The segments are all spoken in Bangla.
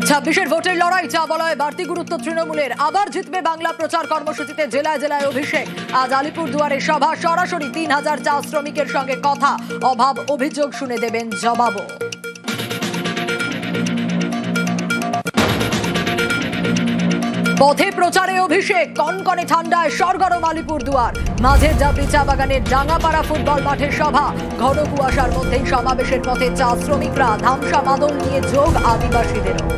ছাব্বিশের ভোটের লড়াই চা বলয় বাড়তি গুরুত্ব তৃণমূলের। আবার জিতবে বাংলা প্রচার কর্মসূচিতে জেলায় জেলায় অভিষেক। আজ আলিপুরদুয়ারে সভা, সরাসরি ৩,০০০ চা শ্রমিকের সঙ্গে কথা, অভাব অভিযোগ শুনে দেবেন জবাবও। পথে প্রচারে অভিষেক, কনকনে ঠান্ডায় সরগরম আলিপুরদুয়ার। মাঝের জাবরি চা বাগানের ডাঙ্গাপাড়া ফুটবল মাঠে সভা, ঘন কুয়াশার মধ্যেই সমাবেশের পথে চা শ্রমিকরা। ধামসা মাদল নিয়ে যোগ আদিবাসীদেরও।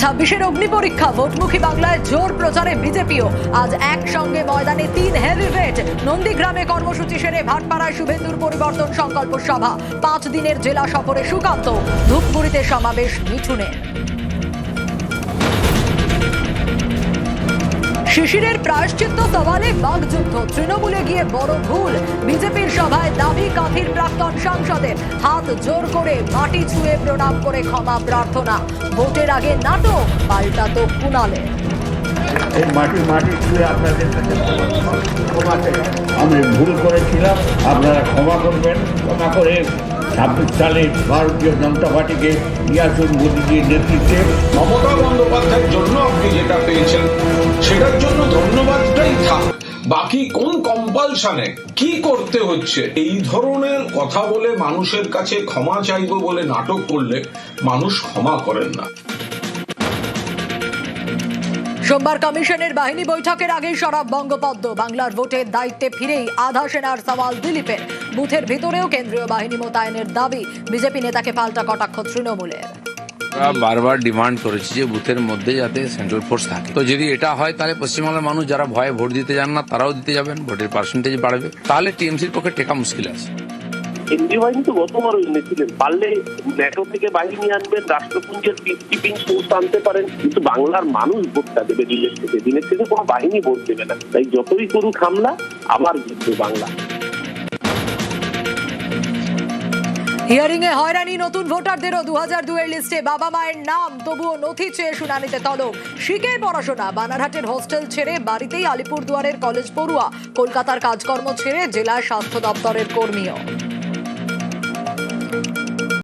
ছাব্বিশের অগ্নি পরীক্ষা, ভোটমুখী বাংলায় জোর প্রচারে বিজেপিও। আজ একসঙ্গে ময়দানে ৩ হেভিওয়েট। নন্দীগ্রামে কর্মসূচি সেরে ভাটপাড়ায় শুভেন্দুর পরিবর্তন সংকল্প সভা। ৫ দিনের জেলা সফরে সুকান্ত। ধূপগুড়িতে সমাবেশ মিঠুনের। শিশিরের প্রায়শ্চিত্ত সওয়ালে বাগযুদ্ধ, তৃণমূলে গিয়ে বড় ভুল। বিজেপির সভায় দাবি কাঁথির প্রাক্তন সাংসদের। হাত জোর করে মাটি ছুঁয়ে প্রণাম করে ক্ষমা প্রার্থনা। ভোটের আগে নাটক, পাল্টা তো কুণালের। মাটি ছুঁয়ে আপনাদের আমি ভুল করেছিলাম, আপনারা ক্ষমা করবেন। ক্ষমা করে ২৬ সালে ভারতীয় জনতা পার্টিকে ইয়াসুন মোদীজির নেতৃত্বে মমতা বন্দ্যোপাধ্যায়ের জন্য আপনি যেটা পেয়েছেন সেটার জন্য ধন্যবাদটাই থাক। বাকি কোন কম্পালশনে কি করতে হচ্ছে, এই ধরনের কথা বলে মানুষের কাছে ক্ষমা চাইবো বলে নাটক করলে মানুষ ক্ষমা করেন না। সোমবার কমিশনের বাহিনী বৈঠকের আগেই সরব বঙ্গপদ্ম। বাংলার ভোটের দায়িত্বে ফিরেই আধা সেনার সওয়াল দিলীপের। বুথের ভিতরেও কেন্দ্রীয় বাহিনী মোতায়েনের দাবি। বিজেপি নেতাকে পাল্টা কটাক্ষ তৃণমূলের। বারবার ডিমান্ড করেছি যে বুথের মধ্যে যাতে সেন্ট্রাল ফোর্স থাকে। তো যদি এটা হয় তাহলে পশ্চিমবাংলার মানুষ যারা ভয়ে ভোট দিতে যান না তারাও দিতে যাবেন, ভোটের পার্সেন্টেজ বাড়বে। তাহলে টিএমসির পক্ষে টেকা মুশকিল আছে। কেন্দ্রীয় বাহিনী তো গতবারও এনেছিলেন, পারলে ন্যাটো থেকে বাহিনী আনবেন, রাষ্ট্রপুঞ্জের পিসকিপিং ফোর্স আনতে পারেন, কিন্তু বাংলার মানুষ ভোটটা দেবে দিনের থেকে কোনো বাহিনী ভোট দেবে না। তাই যতই করুক হামলা, আবার জিতবে বাংলা। হিয়ারিং এ হয়রানি নতুন ভোটারদেরও। ২০০২ এর লিস্টে বাবা মায়ের নাম, তবুও নথি চেয়ে শুনানিতে তলব। শিখে পড়াশোনা, বানারহাটের হোস্টেল ছেড়ে বাড়িতেই আলিপুরদুয়ারের কলেজ পড়ুয়া। কলকাতার কাজকর্ম ছেড়ে জেলা স্বাস্থ্য দপ্তরের কর্মীও।